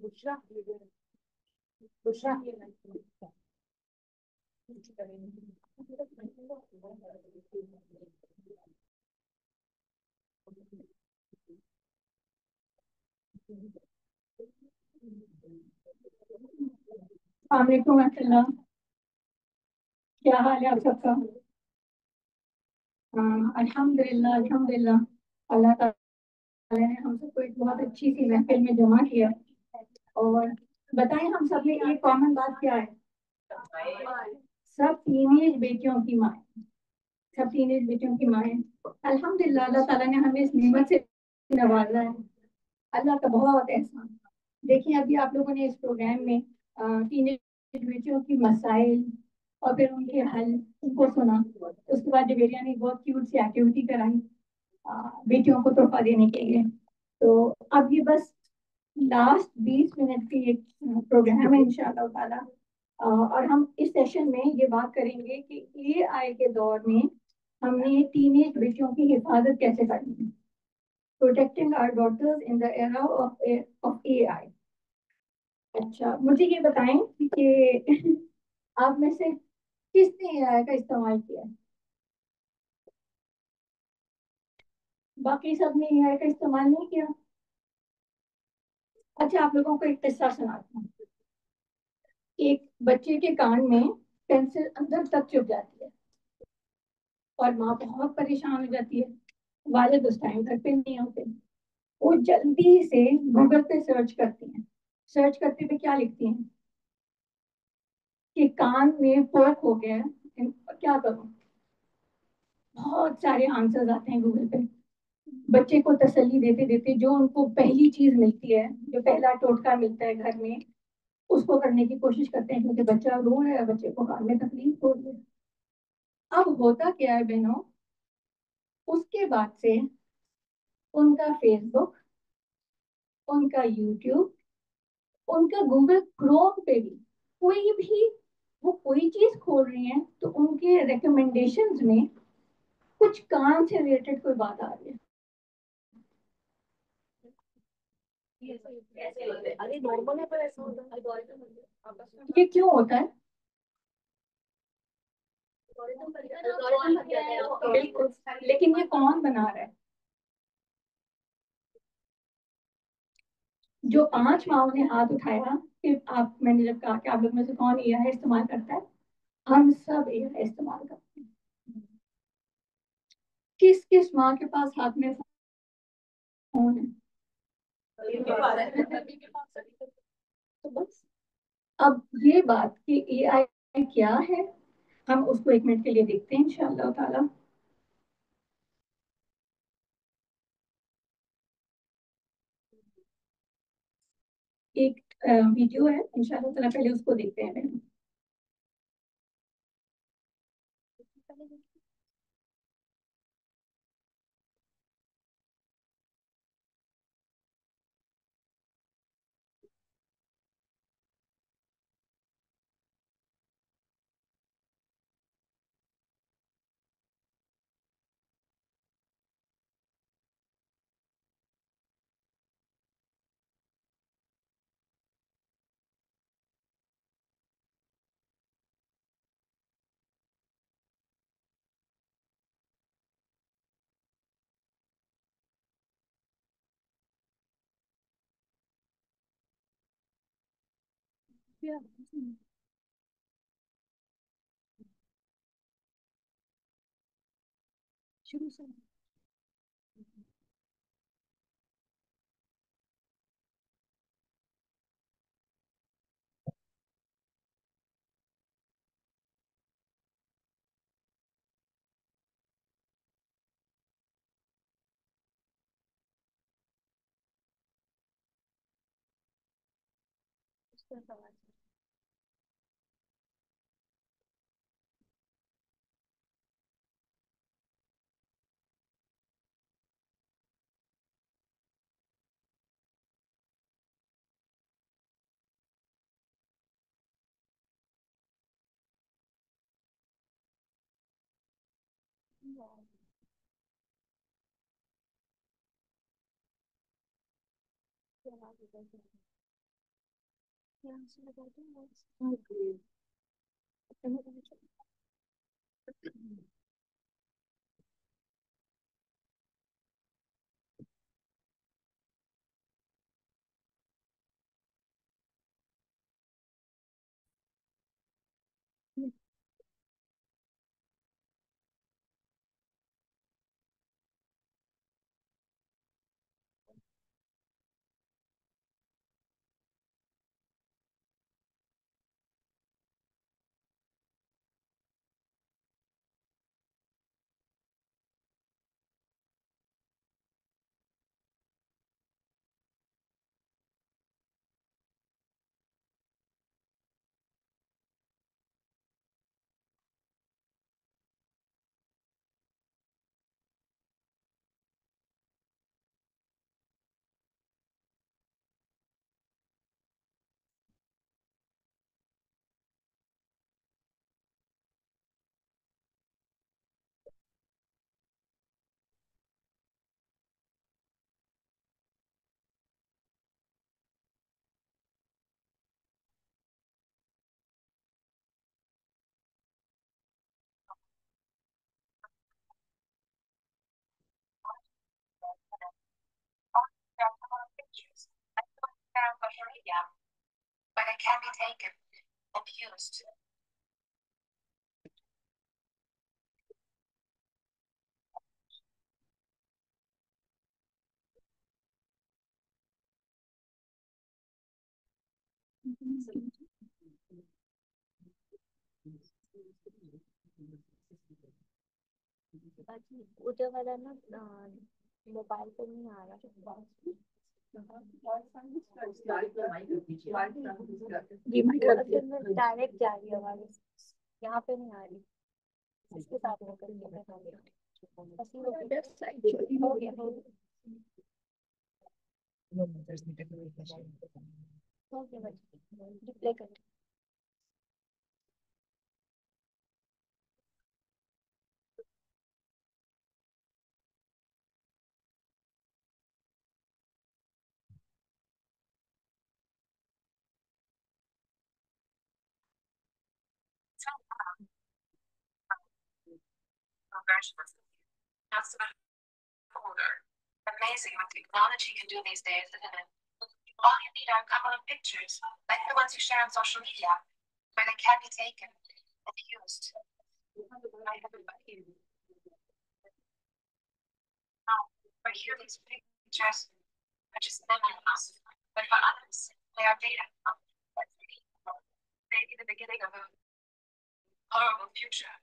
बुशरा, बुशरा। वालेकुम अस्सलाम। क्या हाल है आप सबका? हाँ, अल्हम्दुलिल्लाह अल्हम्दुलिल्लाह। अल्लाह ताला ने हम सबको एक बहुत अच्छी सी महफिल में जमा किया। और बताएं, हम सब में एक कॉमन बात क्या है? सब टीनेज बेटियों की माँ, सब टीनेज बेटियों की माँ है। अल्हम्दुलिल्लाह, अल्लाह ताला ने हमें इस नेमत से नवाजा है। अल्लाह का बहुत एहसान। देखिए, अभी आप लोगों ने इस प्रोग्राम में टीनेज बेटियों की मसाइल और फिर उनके हल उनको सुना। उसके बाद जवेरिया ने एक बहुत क्यूट सी एक्टिविटी कराई बेटियों को तोहफा देने के लिए। तो अब ये बस लास्ट 20 मिनट की एक प्रोग्राम है इंशाअल्लाह ताला। और हम इस सेशन में ये बात करेंगे कि एआई के दौर में हमने टीनेज बेटियों की हिफाजत कैसे करनी है। Protecting our daughters in the era of AI. अच्छा, मुझे ये बताएं कि आप में से किसने एआई का इस्तेमाल किया है? बाकी सब ने एआई का इस्तेमाल नहीं किया? अच्छा, आप लोगों को एक किस्सा सुनाता हूँ। एक बच्चे के कान में पेंसिल अंदर तक चुभ जाती है और माँ बहुत परेशान हो जाती है। वालिद उस टाइम घर पे नहीं होते। वो जल्दी से गूगल पे सर्च करती हैं। सर्च करते हुए क्या लिखती हैं कि कान में फोक हो गया है, क्या करूं। बहुत सारे आंसर्स आते हैं गूगल पे। बच्चे को तसल्ली देते देते जो उनको पहली चीज मिलती है, जो पहला टोटका मिलता है घर में, उसको करने की कोशिश करते हैं, क्योंकि बच्चा रो रहा है, बच्चे को कान में तकलीफ हो रही है। अब होता क्या है बहनों, उसके बाद से उनका फेसबुक, उनका यूट्यूब, उनका गूगल क्रोम पे भी कोई भी वो कोई चीज खोल रही हैं तो उनके रिकमेंडेशंस में कुछ काम से रिलेटेड कोई बात आ रही है। अरे नॉर्मल है, पर ऐसा होता है। ये क्यों होता है? बिल्कुल। लेकिन ये कौन बना रहा है? जो 5 माओ ने हाथ उठाया कि आप, मैंने जब कहा कि आप लोग में से कौन एआई इस्तेमाल करता है, हम सब एआई इस्तेमाल करते हैं। किस किस माँ के पास हाथ में फोन है? तो बस, अब ये बात कि एआई क्या है, हम उसको 1 मिनट के लिए देखते हैं इंशाअल्लाह ताला। एक वीडियो है इंशाअल्लाह ताला, पहले उसको देखते हैं। शुरू से Pictures. I don't care for media, but it can be taken and used. उधर वाला ना मोबाइल पे नहीं आ रहा। जी मैं डायरेक्ट जा रही है आवाज, यहाँ पे नहीं आ रही। इसके साथ में करके बता रही हूँ। बस ये लेफ्ट साइड हो गया हो गया बस रिप्ले कर। Amazing what technology can do these days, isn't it? All you need are a couple of pictures, like the ones you share on social media, where they can be taken and used by everybody. Now, for here, these pictures are just memories, but for others, they are data. Maybe the beginning of a horrible future,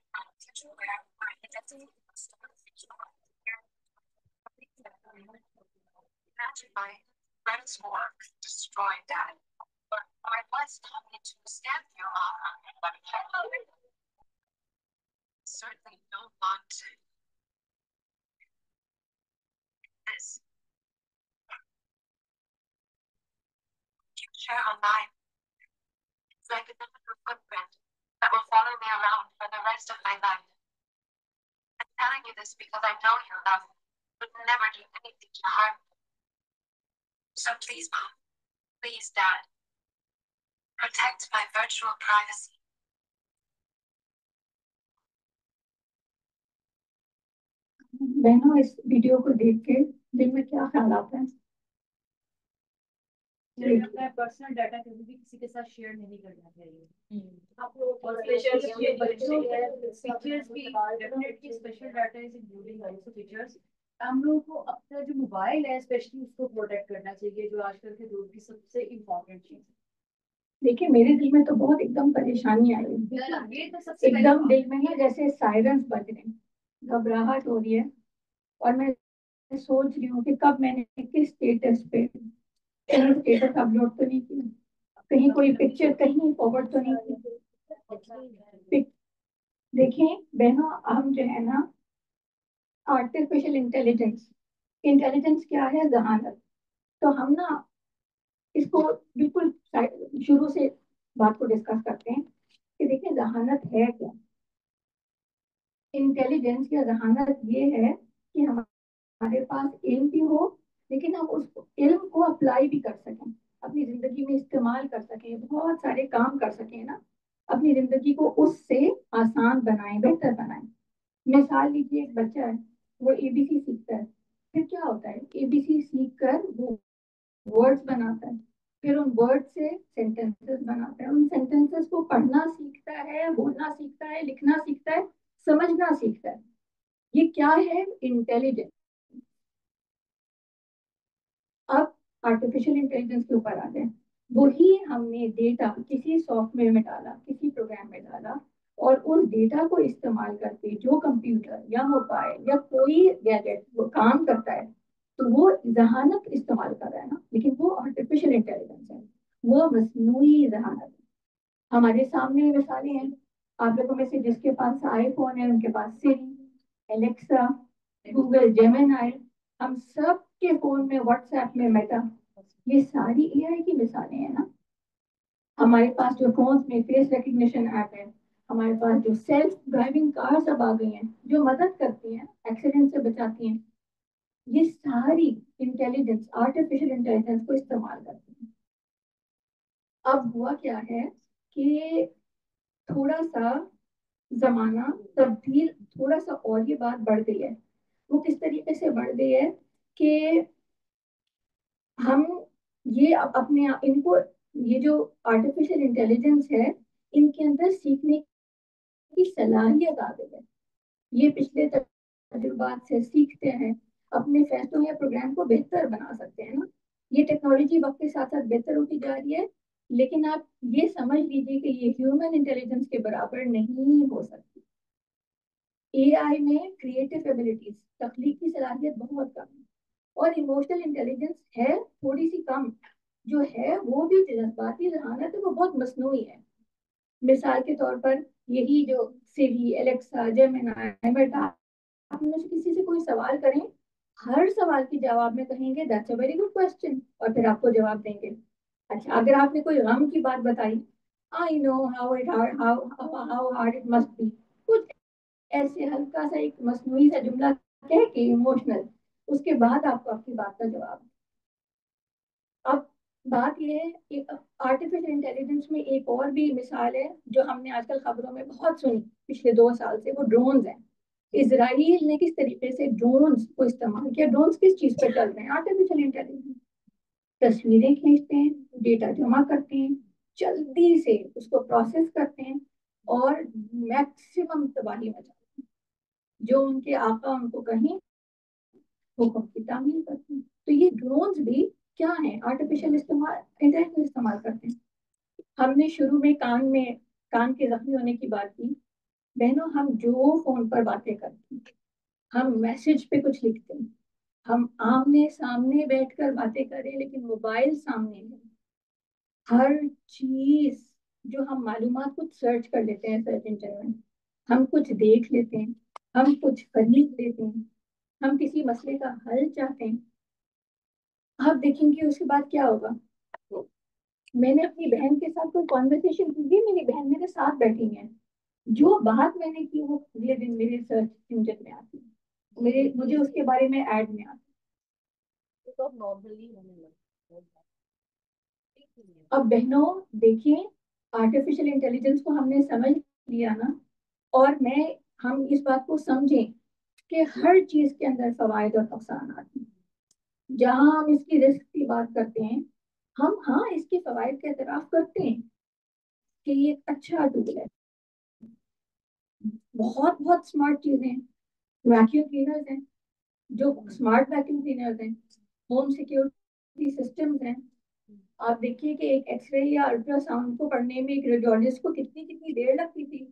where our identity imagine my friend's work destroying that. But I was coming to stand there but certainly don't want this. You share online. It's like a digital footprint that will follow me around for the rest of my life. I'm telling you this because I know your love would never do anything to harm you. So please, Mom, please, Dad, protect my virtual privacy. बहनों इस video को देख के दिल में क्या ख्याल आता है? अपना पर्सनल डाटा कभी भी किसी के साथ शेयर नहीं करना चाहिए। आप लोग और स्पेशल बच्चों फीचर्स भी definitely special data is including also features. हम लोगों को अपना जो मोबाइल है स्पेशली उसको प्रोटेक्ट करना चाहिए, जो आजकल के दौर की सबसे इम्पोर्टेंट चीज है। देखिए मेरे दिल में तो बहुत एकदम परेशानी आई है, ये तो सबसे एकदम दिल में ना जैसे सायरन्स बज रहे हैं, घबराहट हो रही है। और मैं सोच रही हूँ कि कब मैंने किस स्टेटस पे कहीं स्टेटस अपलोड तो नहीं किया, कहीं कोई पिक्चर कहीं फॉरवर्ड तो नहीं की। देखिए बहनों, हम जो है ना आर्टिफिशियल इंटेलिजेंस, इंटेलिजेंस क्या है? जहानत। तो हम ना इसको बिल्कुल शुरू से बात को डिस्कस करते हैं कि देखिए जहानत है क्या। इंटेलिजेंस या जहानत ये है कि हमारे पास इल्म भी हो, लेकिन हम उस इल्म को अप्लाई भी कर सकें, अपनी जिंदगी में इस्तेमाल कर सकें, बहुत सारे काम कर सकें ना, अपनी जिंदगी को उससे आसान बनाएं, बेहतर बनाएं। मिसाल लीजिए, एक बच्चा है, वो एबीसी सीखता है। फिर क्या होता है, एबीसी सीख कर वो वर्ड्स बनाता है, फिर उन वर्ड से सेंटेंसेस बनाता है, उन सेंटेंसेस को पढ़ना सीखता है, बोलना सीखता है, लिखना सीखता है, समझना सीखता है। ये क्या है, इंटेलिजेंस। अब आर्टिफिशियल इंटेलिजेंस के ऊपर आ जाए। वही हमने डेटा किसी सॉफ्टवेयर में डाला, किसी प्रोग्राम में डाला, और उस डेटा को इस्तेमाल करके जो कंप्यूटर या मोबाइल या कोई गैजेट वो काम करता है, तो वो जहानत इस्तेमाल कर रहा है ना, लेकिन वो आर्टिफिशियल इंटेलिजेंस है, वो मसनूई जहानत है। हमारे सामने मिसालें हैं। आप लोगों में से जिसके पास आईफोन है उनके पास सिरी, एलेक्सा, गूगल जेमिनाई, हम सब के फोन में, व्हाट्सएप में मेटा, ये सारी एआई की मिसालें हैं ना। हमारे पास जो फोन में फेस रिकग्निशन ऐप है, हमारे पास जो सेल्फ ड्राइविंग कार्स अब आ गई हैं जो मदद करती हैं, एक्सीडेंट से बचाती हैं, ये सारी इंटेलिजेंस, आर्टिफिशियल इंटेलिजेंस को इस्तेमाल करती हैं। अब हुआ क्या है कि थोड़ा सा जमाना तब्दील, थोड़ा सा और ये बात बढ़ गई है। वो किस तरीके से बढ़ गई है कि हम ये अपने इनको, ये जो आर्टिफिशियल इंटेलिजेंस है, इनके अंदर सीखने की सलाहियत आ गई है। ये पिछले तजुर्बात से सीखते हैं, अपने फैसलों या प्रोग्राम को बेहतर बना सकते हैं ना। ये टेक्नोलॉजी वक्त के साथ साथ बेहतर होती जा रही है, लेकिन आप ये समझ लीजिए कि ये ह्यूमन इंटेलिजेंस के बराबर नहीं हो सकती। एआई में क्रिएटिव एबिलिटीज, तख्लीकी सलाहियत बहुत कम है, और इमोशनल इंटेलिजेंस है थोड़ी सी कम। जो है वो भी जज्बाती जहानत है, वो बहुत मसनूई है। मिसाल के तौर पर, यही जो सिरी, एलेक्सा, जेमिनी, बेटा, आप में से किसी से कोई सवाल करें, हर सवाल के जवाब में कहेंगे that's a very good question, और फिर आपको जवाब देंगे। अच्छा, अगर आपने कोई गम की बात बताई, I know how hard it must be, कुछ ऐसे हल्का सा एक मसनूई सा जुमला कह के, इमोशनल, उसके बाद आपको आपकी बात का जवाब। अब बात यह है कि आर्टिफिशियल इंटेलिजेंस में एक और भी मिसाल है जो हमने आजकल खबरों में बहुत सुनी पिछले 2 साल से, वो ड्रोन्स हैं। इसराइल ने किस तरीके से ड्रोन्स को इस्तेमाल किया। ड्रोन्स किस चीज पर चल रहे हैं, आर्टिफिशियल इंटेलिजेंस। तस्वीरें खींचते हैं, डेटा जमा करते हैं, जल्दी से उसको प्रोसेस करते हैं, और मैक्सिमम तबाही मचाते हैं। जो उनके आका उनको कहें, हुक्म की तामील करते हैं। तो ये ड्रोन्स भी क्या है, आर्टिफिशियल इस्तेमाल, इंटेलिजेंस इस्तेमाल करते हैं। हमने शुरू में कान के जख्मी होने की बात की। बहनों, हम जो फोन पर बातें करते हैं, हम मैसेज पे कुछ लिखते हैं, हम आमने सामने बैठकर बातें करें लेकिन मोबाइल सामने है, हर चीज जो हम मालूमात कुछ सर्च कर लेते हैं सर्च इंजन में, हम कुछ देख लेते हैं, हम कुछ खरीद लेते हैं, हम किसी मसले का हल चाहते हैं। आप देखेंगे उसके बाद क्या होगा। मैंने अपनी बहन के साथ कोई कॉन्वर्सेशन की, मेरी बहन मेरे साथ बैठी है, जो बात मैंने की वो अगले दिन मेरे सर्च इंजन में आती है, मेरे मुझे उसके बारे में ऐड में आती है। तो नॉर्मली होने लगता है। अब बहनों देखिए, आर्टिफिशियल इंटेलिजेंस को हमने समझ लिया ना, और हम इस बात को समझें कि हर चीज के अंदर फवायद और नुकसान आते हैं। जहां हम इसकी रिस्क की बात करते हैं, हम हाँ इसके फवायद का एतराफ करते हैं कि ये एक अच्छा टूल है, बहुत बहुत स्मार्ट चीजें हैं। वैक्यूम क्लीनर्स हैं, जो स्मार्ट वैक्यूम क्लीनर्स हैं, होम सिक्योरिटी सिस्टम्स हैं। आप देखिए कि एक एक्सरे या अल्ट्रासाउंड को पढ़ने में एक रेडियोलॉजिस्ट को कितनी कितनी देर लगती थी,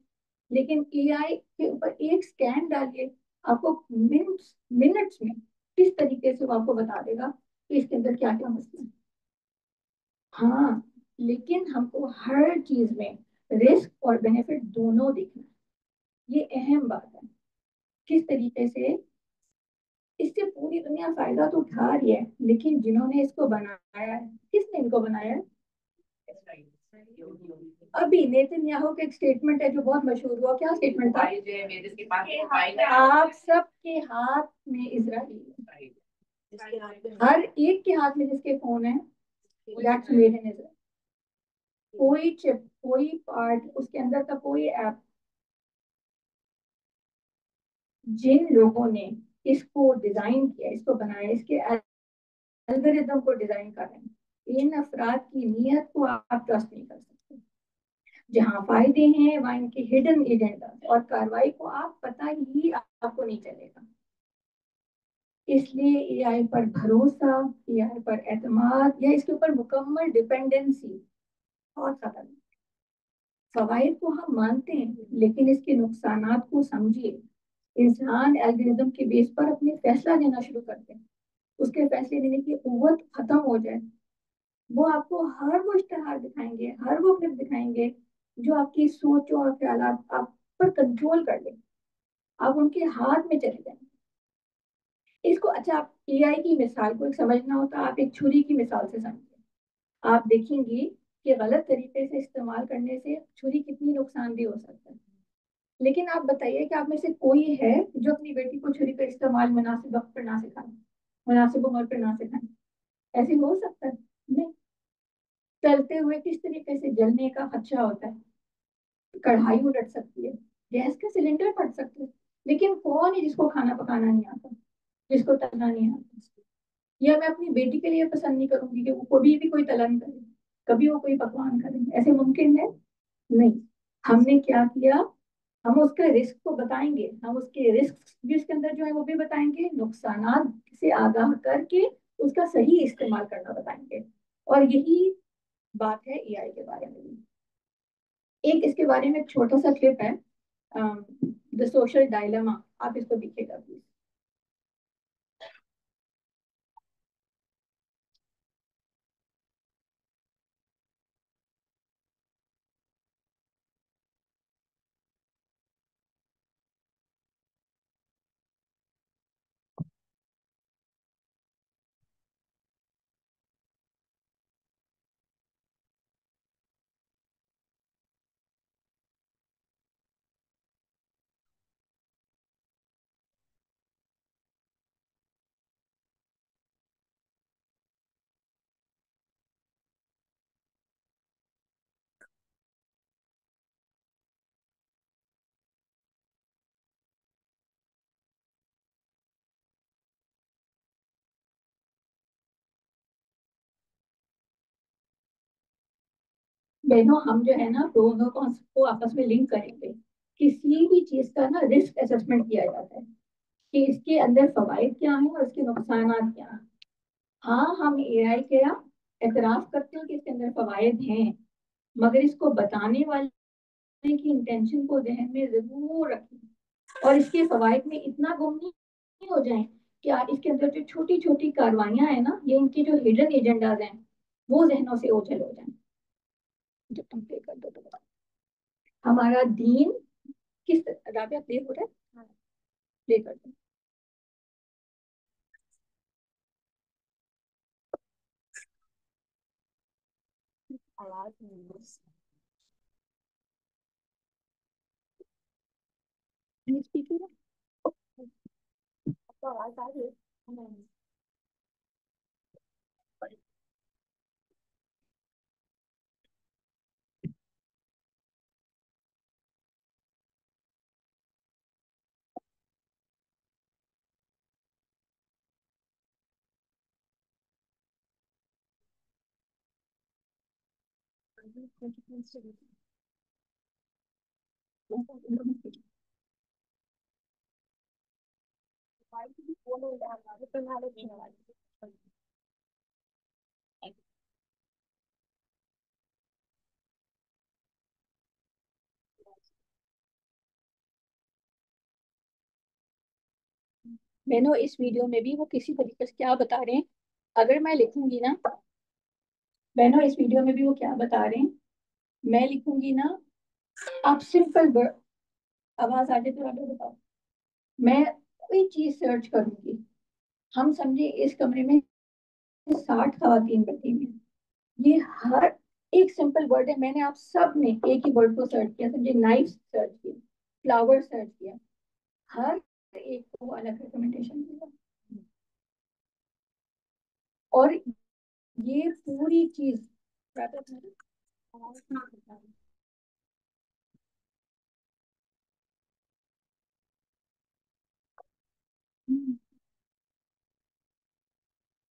लेकिन एआई के ऊपर एक स्कैन डालिए, आपको मिनट्स मिनट्स में किस तरीके से वो आपको बता देगा कि इसके अंदर क्या क्या मसला है। हाँ, लेकिन हमको हर चीज में रिस्क और बेनिफिट दोनों देखना है, ये अहम बात है। किस तरीके से इससे पूरी दुनिया फायदा तो उठा रही है, लेकिन जिन्होंने इसको बनाया है, किसने इनको बनाया है, अभी नेतन्याहू का एक स्टेटमेंट है जो बहुत मशहूर हुआ, क्या स्टेटमेंट था? आप सबके हाथ में इजराइल है, हर एक के हाथ में जिसके फोन है, दैट्स मेड इन इजराइल। कोई चिप, कोई पार्ट, उसके अंदर का कोई ऐप, जिन लोगों ने इसको डिजाइन किया, इसको बनाया, इसके एल्गोरिदम को डिजाइन कर रहे हैं, इन अफराद की नीयत को आप ट्रस्ट नहीं कर सकते। जहाँ फायदे हैं वहाँ इनके हिडन एजेंडा और कार्रवाई को आप पता ही आपको नहीं चलेगा। इसलिए एआई पर भरोसा, एआई पर एतमाद या इसके ऊपर मुकम्मल डिपेंडेंसी बहुत खतरनाक। फवाइद को हम मानते हैं लेकिन इसके नुकसानात को समझिए। इंसान एल्गोरिदम के बेस पर अपने फैसला लेना शुरू करते हैं, उसके फैसले लेने की कुव्वत खत्म हो जाए, वो आपको हर वो इश्तेहार दिखाएंगे, हर वो क्लिप दिखाएंगे जो आपकी सोच और ख्यालात आप पर कंट्रोल कर ले, आप उनके हाथ में चले जाएंगे। इसको अच्छा, आप एआई की मिसाल को एक समझना होता, आप एक छुरी की मिसाल से समझिए। आप देखेंगे कि गलत तरीके से इस्तेमाल करने से छुरी कितनी नुकसानदेह हो सकता है। लेकिन आप बताइए कि आप में से कोई है जो अपनी बेटी को छुरी का इस्तेमाल मुनासिब वक्त पर ना सिखाए, मुनासिब उम्र पर ना सिखाए? ऐसे हो सकता है? नहीं। तलते हुए किस तरीके से जलने का खदशा होता है, कढ़ाई उलट सकती है, गैस का सिलेंडर फट सकता है। लेकिन कौन है जिसको खाना पकाना नहीं आता, जिसको तलना नहीं आता? या मैं अपनी बेटी के लिए पसंद नहीं करूंगी कि वो कभी भी कोई तलन करे, कभी वो कोई पकवान करे? ऐसे मुमकिन है? नहीं। हमने क्या किया, हम उसके रिस्क को बताएंगे, हम उसके रिस्क भी उसके अंदर जो है वो भी बताएंगे, नुकसानात से आगाह करके उसका सही इस्तेमाल करना बताएंगे। और यही बात है एआई के बारे में भी। एक इसके बारे में एक छोटा सा क्लिप है, द सोशल डायलेमा, आप इसको देखिएगा प्लीज। बहनों, हम जो है ना दोनों को आपस में लिंक करेंगे। किसी भी चीज का ना रिस्क असेसमेंट किया जाता है कि इसके अंदर फवाइद क्या है और इसके नुकसानात क्या हैं। हाँ, हम एआई का एतराफ करते हैं कि इसके अंदर फवाइद हैं, मगर इसको बताने वाले की इंटेंशन को जहन में जरूर रखें और इसके फवाइद में इतना गुम नहीं हो जाए कि आप इसके अंदर जो छोटी छोटी कार्रवाइयां हैं ना, ये इनके जो हिडन एजेंडाज हैं, वो जहनों से ओझल हो जाए। जब तुम प्ले कर दो तो बताओ, हमारा दीन किस तरह, राबिया प्ले हो रहा है? प्ले कर दो। आवाज नहीं स्पीकर है, आपको आवाज आ रही है? मैंने इस वीडियो में भी वो किसी तरीके से क्या बता रहे हैं, अगर मैं लिखूंगी ना, मैंने इस वीडियो में भी वो क्या बता रहे हैं, मैं लिखूंगी ना, आप सिंपल आवाज आ जाए तो आप बताओ, मैं कोई चीज सर्च करूंगी, हम समझे इस कमरे में 60 खवातीन बैठी हुई हैं, ये हर एक सिंपल वर्ड है, मैंने आप सब ने एक ही वर्ड को सर्च किया, समझे, नाइफ सर्च किया, फ्लावर सर्च किया, हर एक को अलग रिकमेंडेशन मिला। और ये पूरी चीज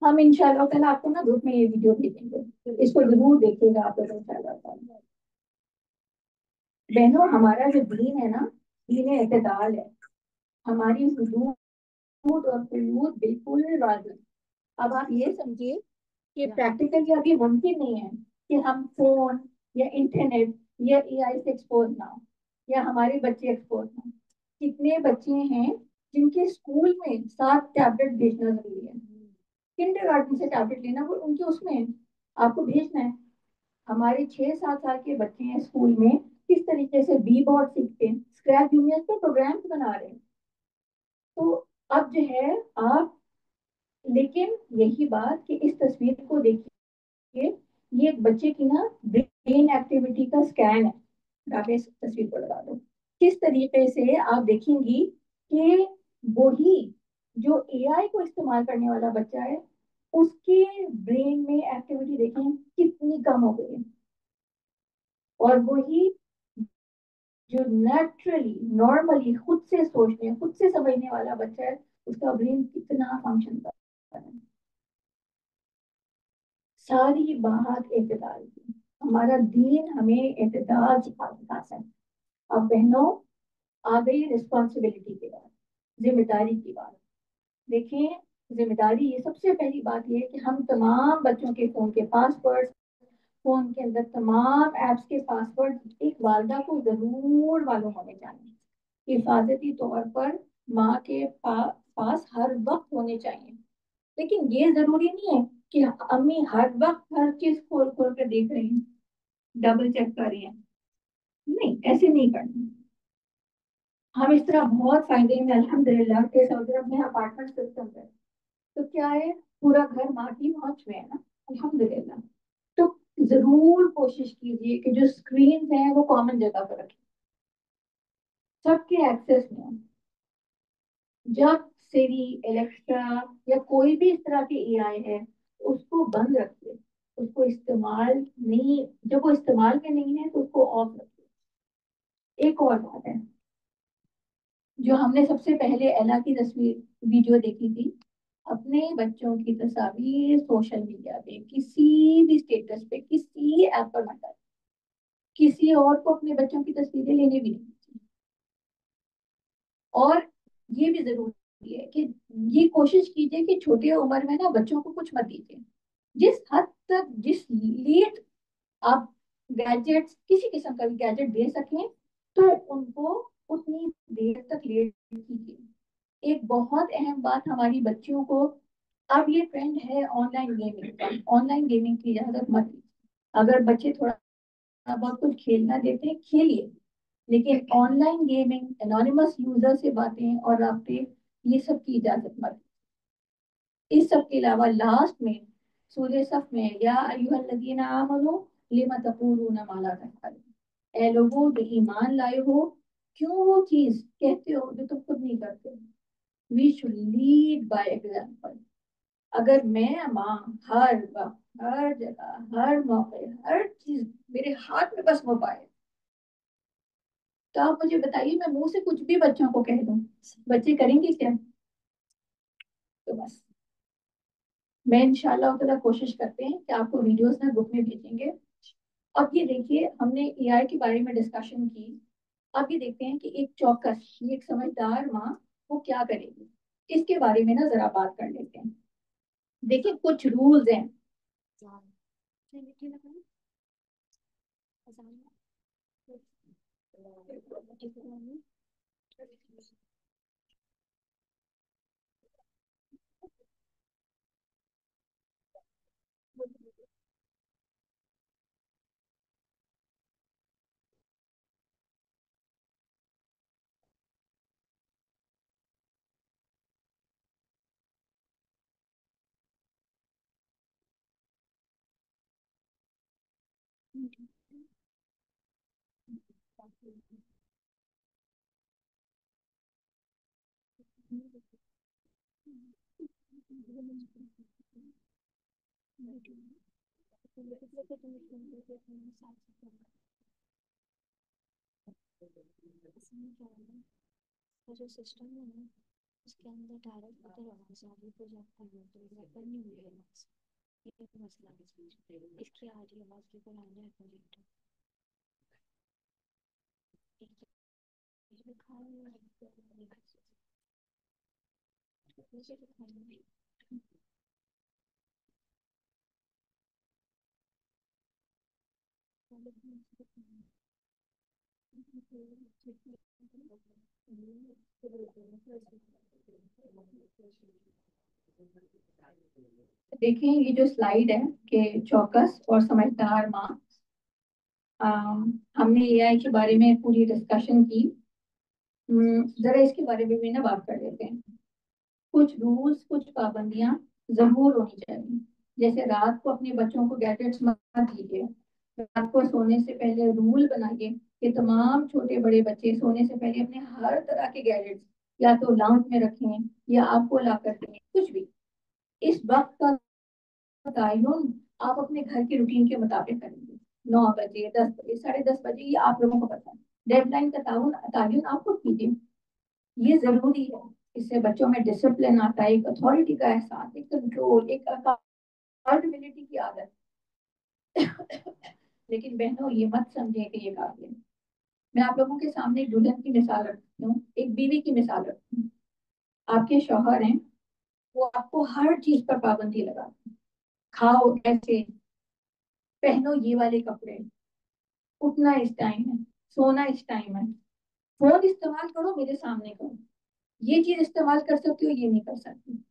हम इंशाल्लाह कल आपको ना ग्रुप में ये वीडियो भेजेंगे, इसको जरूर देखिएगा आप लोग इंशाल्लाह। बहनों, हमारा जो दीन है ना, दीन एतदाल है। हमारी हुदूद और कुयूद बिल्कुल वाजिब। अब आप ये समझिए कि प्रैक्टिकली अभी मुमकिन नहीं है कि हम फोन या इंटरनेट या एआई से एक्सपोज ना हो, या हमारे बच्चे एक्सपोज ना हो। कितने बच्चे हैं जिनके स्कूल में 7 टैबलेट भेजना जरूरी है, किंडरगार्टन से टैबलेट लेना वो उनके उसमें है, आपको भेजना है। हमारे 6-7 साल के बच्चे हैं स्कूल में, किस तरीके से बी बोर्ड सीखते हैं, स्क्रैच जूनियर पे प्रोग्राम्स बना रहे हैं। तो अब जो है आप, लेकिन यही बात कि इस तस्वीर को देखिए, ये एक बच्चे की ना ब्रेन एक्टिविटी का स्कैन है। आप इस तस्वीर को लगा दो, किस तरीके से आप देखेंगी कि वही जो एआई को इस्तेमाल करने वाला बच्चा है, उसके ब्रेन में एक्टिविटी देखें कितनी कम हो गई है। और वही जो नेचुरली नॉर्मली खुद से सोचने खुद से समझने वाला बच्चा है, उसका ब्रेन कितना फंक्शन करता है। सारी बात एतदाल की, हमारा दीन हमें एतदाल सिखाता है। अब बहनों, आ गई रिस्पॉन्सिबिलिटी की बात, जिम्मेदारी की बात। देखें, जिम्मेदारी ये सबसे पहली बात ये है कि हम तमाम बच्चों के फोन के पासवर्ड, फोन के अंदर तमाम एप्स के पासवर्ड एक वालदा को जरूर मालूम होने चाहिए। हिफाजती तौर पर माँ के पास हर वक्त होने चाहिए। लेकिन ये जरूरी नहीं है कि अम्मी हर वक्त हर चीज खोल खोल कर देख रही हैं, डबल चेक कर रही हैं। नहीं, ऐसे नहीं करना। हम इस तरह बहुत फायदे में अल्हम्दुलिल्लाह के सऊदी अरब में अपार्टमेंट सिस्टम है, तो क्या है, पूरा घर माँ की पहुंच में है ना, अल्हम्दुलिल्लाह। तो जरूर कोशिश कीजिए कि जो स्क्रीन है वो कॉमन जगह पर रखें, सबके एक्सेस में हो। जब सिरी, एलेक्सा या कोई भी इस तरह के एआई है, उसको बंद रखिए, उसको इस्तेमाल नहीं, जब वो इस्तेमाल में नहीं है तो उसको ऑफ रखिए। एक और बात है, जो हमने सबसे पहले एला की तस्वीर वीडियो देखी थी, अपने बच्चों की तस्वीर सोशल मीडिया पे किसी भी स्टेटस पे किसी ऐप पर मत डालिए। किसी और को अपने बच्चों की तस्वीरें लेने भी नहीं चाहिए। और ये भी जरूरी है कि ये कोशिश कीजिए कि छोटी उम्र में ना बच्चों को कुछ मत दीजिए। जिस हद तक, जिस लीड आप गैजेट्स, किसी किस्म का भी गैजेट दे सकें, तो उनको उतनी देर तक लेट कीजिए। एक बहुत अहम बात हमारी बच्चियों को, अब ये ट्रेंड है ऑनलाइन गेमिंग का, ऑनलाइन गेमिंग की इजाजत मत दीजिए। अगर बच्चे थोड़ा बहुत कुछ खेलना देते हैं, खेलिए, लेकिन ऑनलाइन गेमिंग, एनोनिमस यूजर से बातें और राब्ते, ये सब की इजाजत मत दीजिए। इस सब के अलावा लास्ट में सूर्य सफ में, या अय्युहल्लज़ीना आमनू लिमा तक़ूलूना मा ला तफ़अलून, ए लोगों जो ईमान लाए हो, क्यों वो चीज कहते हो जो तुम खुद नहीं करते। We should lead by example. अगर मैं माँ हर वक्त हर जगह हर मौके हर चीज मेरे हाथ में बस मोबाइल, तो आप मुझे बताइए, मैं मुंह से कुछ भी बच्चों को कह दूं, बच्चे करेंगे क्या? तो बस, मैं इंशाल्लाह ताला कोशिश करते हैं कि आपको वीडियोस ना ग्रुप में भेजेंगे। अब ये देखिए, हमने एआई के बारे में डिस्कशन की। अब ये देखते हैं कि एक चौकस, ये एक समझदार माँ वो क्या करेगी, इसके बारे में ना जरा बात कर लेते हैं। देखिए, कुछ रूल्स हैं। जो सिस्टम है ना, उसके अंदर डायरेक्ट उधर आवाज आ रही प्रोजेक्ट नहीं होती है, पर नहीं हो रही आवाज। ये मसला है, इसकी आ रही आवाज के ऊपर आना है प्रोजेक्ट। देखें ये जो स्लाइड है कि चौकस और समझदार माँ, हमने एआई के बारे में पूरी डिस्कशन की। जरा इसके बारे में भी ना बात कर लेते हैं। कुछ रूल्स, कुछ पाबंदियां जरूर होनी चाहिए। जैसे रात को अपने बच्चों को गैजेट्स मत दीजिए। रात को सोने से पहले रूल बनाइए कि तमाम छोटे बड़े बच्चे सोने से पहले अपने हर तरह के गैजेट्स या तो लाउंज में रखें या आपको ला कर दें, कुछ भी। इस वक्त का तयन आप अपने घर के रूटीन के मुताबिक करेंगे। 9 बजे, 10 बजे, 10:30 बजे, ये आप लोगों को पता है। डेडलाइन का तयन आप खुद कीजिए, ये जरूरी है। इससे बच्चों में डिसिप्लिन आता है, एक अथॉरिटी का एहसास, एक कंट्रोल, एक अकाउंटेबिलिटी की आदत। लेकिन बहनों, ये मत समझे कि ये काफी है। मैं आप लोगों के सामने एक दुल्हन की मिसाल रखती हूँ, एक बीवी की मिसाल रखती हूँ। आपके शौहर हैं, वो आपको हर चीज पर पाबंदी लगाते हैं। खाओ ऐसे, पहनो ये वाले कपड़े, उठना इस टाइम है, सोना इस टाइम है, फोन इस्तेमाल करो मेरे सामने करो, ये चीज इस्तेमाल कर सकती हो, ये नहीं कर सकती,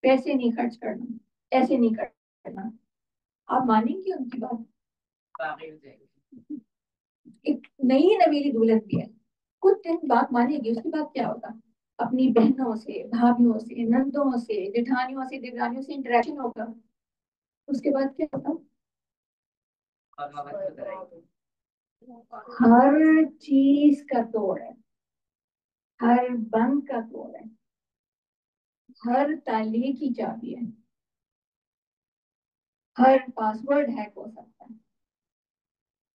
पैसे नहीं खर्च करना, ऐसे नहीं करना। आप मानेंगे उनकी बात? एक नई नवेली दुल्हन भी है, कुछ दिन बात मानेगी, उसके बाद क्या होगा? अपनी बहनों से, भाभियों से, नंदों से, जेठानियों से, देवरानियों से इंटरेक्शन होगा। उसके बाद क्या होगा? हर चीज का तोड़ है, हर बंद का तोड़ है, हर ताले की चाबी है, हर पासवर्ड हैक हो सकता है।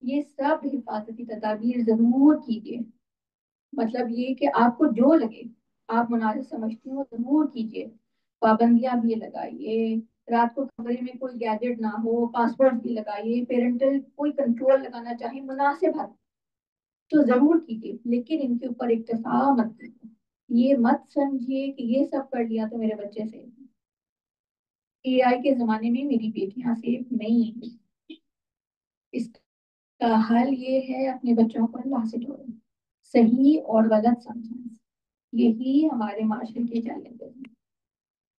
ये सब हिफाजती तदाबीर जरूर कीजिए। मतलब ये कि आपको जो लगे, आप मुनासिब समझती हो, जरूर कीजिए। पाबंदियां भी लगाइए, रात को कमरे में कोई गैजेट ना हो, पासवर्ड भी लगाइए, पेरेंटल कोई कंट्रोल लगाना चाहे मुनासिब हद तो जरूर कीजिए, लेकिन इनके ऊपर इक्तफा मत कीजिए। ये मत समझिए कि ये सब कर लिया तो मेरे बच्चे से। एआई के जमाने में मेरी बेटियां सेफ नहीं है। इसका हल ये है अपने बच्चों को अल्लाह से जोड़ो, सही और गलत समझना। यही हमारे माशरे के चैलेंजेस हैं।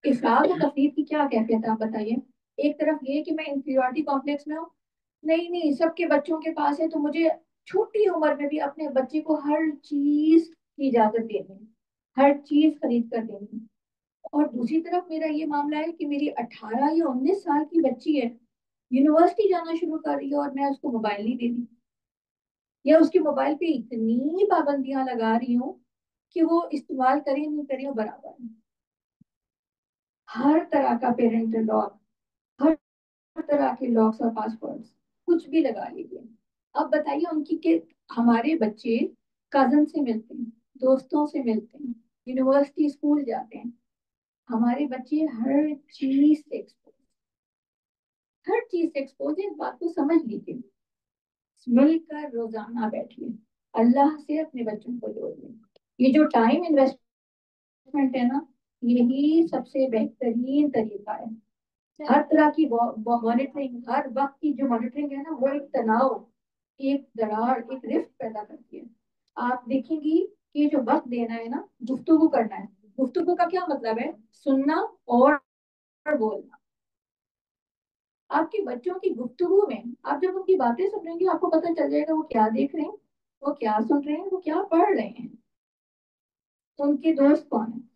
इफरात और तफरीत की क्या कैफियत है आप बताइए? एक तरफ ये कि मैं इंफीरियरिटी कॉम्प्लेक्स में हूँ, नहीं नहीं सबके बच्चों के पास है तो मुझे छोटी उम्र में भी अपने बच्चे को हर चीज की इजाजत देनी है, हर चीज खरीद कर देनी है। और दूसरी तरफ मेरा ये मामला है कि मेरी 18 या 19 साल की बच्ची है, यूनिवर्सिटी जाना शुरू कर रही है और मैं उसको मोबाइल नहीं दे रही, या उसके मोबाइल पे इतनी पाबंदियां लगा रही हूँ कि वो इस्तेमाल करे नहीं करे वो बराबर है। हर तरह का पेरेंटल लॉक, हर तरह के लॉक्स और पासवर्ड्स, कुछ भी लगा लीजिए। अब बताइए उनकी के हमारे बच्चे कजन से मिलते हैं, दोस्तों से मिलते हैं, यूनिवर्सिटी स्कूल जाते हैं, हमारे बच्चे हर चीज से एक्सपोज, हर चीज से एक्सपोज है। इस बात को समझ लीजिए, मिलकर रोजाना बैठिए, अल्लाह से अपने बच्चों को जोड़िए। ये जो टाइम इन्वेस्टमेंट है ना, यही सबसे बेहतरीन तरीका है। हर तरह की मॉनिटरिंग, हर वक्त की जो मॉनिटरिंग है ना, वो एक तनाव, एक दरार, एक रिफ्ट पैदा करती है। आप देखेंगी कि जो वक्त देना है ना, गुफ्तगू करना है। गुफ्तगू का क्या मतलब है? सुनना और बोलना। आपके बच्चों की गुफ्तगू में आप जब उनकी बातें सुनेंगे, आपको पता चल जाएगा वो क्या देख रहे हैं, वो क्या सुन रहे हैं, वो क्या पढ़ रहे हैं, उनके दोस्त कौन है।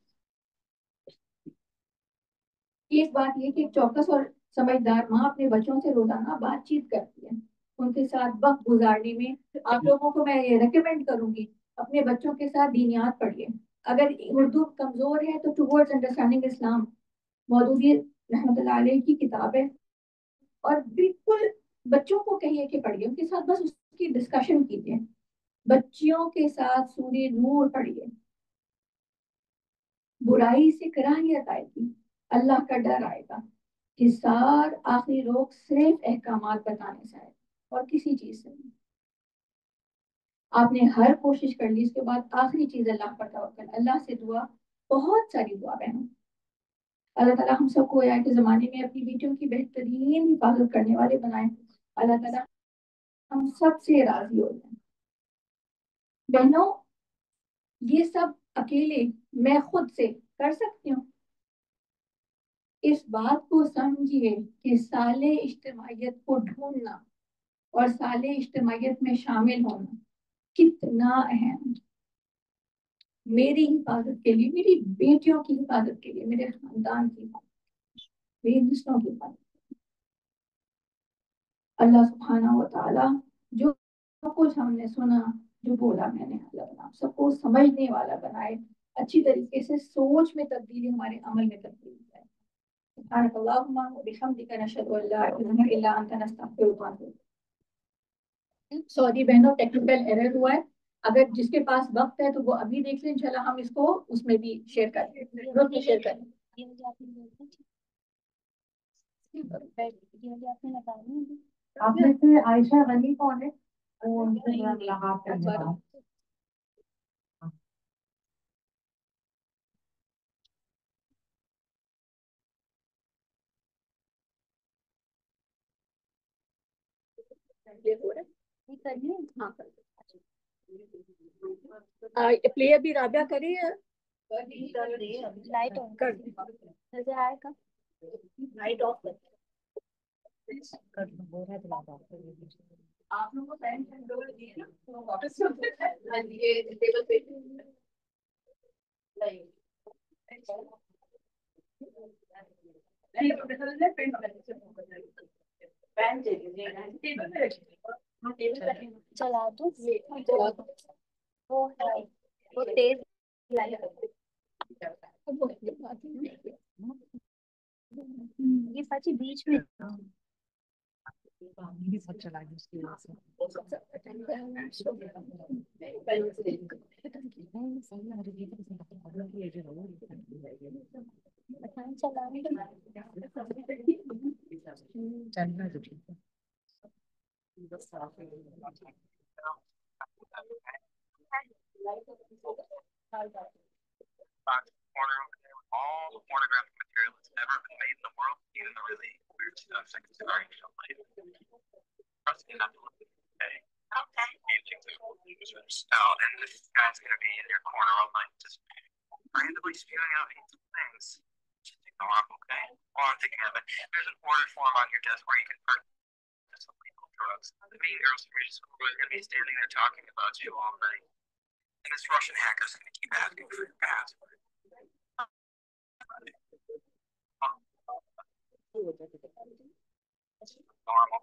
एक बात ये कि एक चौकस और समझदार माँ अपने बच्चों से रोजाना बातचीत करती है, उनके साथ वक्त गुजारने में आप लोगों को मैं ये रेकमेंड करूंगी, अपने बच्चों के साथ दीनियात पढ़िए। अगर उर्दू कमजोर है तो टुवर्ड्स अंडरस्टैंडिंग इस्लाम मौदूदी रहमतुल्लाह अलैह की किताब है, और बिल्कुल बच्चों को कहिए कि पढ़िए, उनके साथ बस उसकी डिस्कशन कीजिए। बच्चियों के साथ सूर्य नूर पढ़िए। बुराई से कराहियत आएगी, अल्लाह का डर आएगा। हिसार आखिरी रोक सिर्फ अहकामात बताने से आएगा और किसी चीज से नहीं। आपने हर कोशिश कर ली, इसके बाद आखिरी चीज अल्लाह पर तवक्कल, अल्लाह से दुआ, बहुत सारी दुआ बहनों। अल्लाह ताला हम सबको आए के जमाने में अपनी बेटियों की बेहतरीन हिफाजत करने वाले बनाए। अल्लाह ताला हम सब से राजी हो जाए। बहनों, ये सब अकेले मैं खुद से कर सकती हूँ? इस बात को समझिए कि साले इज्तिमाइयत को ढूंढना और साले इज्तिमाइयत में शामिल होना कितना अहम है। मेरी हिफाजत के लिए, मेरी बेटियों की हिफाजत के लिए, मेरे खानदान की हिफाजत, मेरी नस्लों की हिफाजत। अल्लाह सुब्हानहू व तआला जो कुछ हमने सुना, जो बोला मैंने, अल्लाह ताला सबको समझने वाला बनाए, अच्छी तरीके से सोच में तब्दीली, हमारे अमल में तब्दीली करे। सुब्हानकल्लाहुम्मा व बिहम्दिका नशहदु अन ला इलाहा इल्ला अंता नस्तगफिरुका व नतूबु इलैक। सॉरी बहनों, टेक्निकल एरर हुआ है। अगर जिसके पास वक्त है तो वो अभी देख लें, इंशाल्लाह हम इसको उसमें भी शेयर करें, ग्रुप में शेयर करें। ये मुझे आपने बोला था, ये मुझे आपने लगानी है। आप में से आयशा गनी कौन है? वो उनसे मैं मुलाकात करने अच्छा, वाला। ये हो रहा है। ये करनी है। हाँ कर प्ले अभी राबिया करी है। लाइट ऑन कर नजर आएगा। लाइट ऑफ कर। कर दो, बोल रहा है तो बात आप लोगों को पेन एंड रोल दिए ना, तो वापस ये टेबल पे नहीं नहीं प्रोफेसर ने पेन पेन चाहिए टेबल पे रखिए। हाँ टेबल पे रखिए। चला दो। ये चला दो। वो है, वो तेज लाइट। अब वो ये बात नहीं है। ये सच्ची बीच में भी सब चला गया उसकी वजह से। वो सब पहले से देखो। नहीं, सही है, मुझे ये तो पसंद आता है कि ये जो है चला चलना तो ठीक है। Corner over there with all the pornographic material that's ever been made in the world, even the really weird stuff like starring show life. Trust me not to look at it. Okay. Okay. Users. Oh, and this guy's gonna be in your corner all night just randomly spewing out hateful things. Just ignore him, okay? While I'm thinking of it, there's an order form on your desk where you can purchase illegal drugs. The mean girls from your school are gonna be standing there talking about you all night. And this Russian hacker's gonna keep asking for your password. Normal.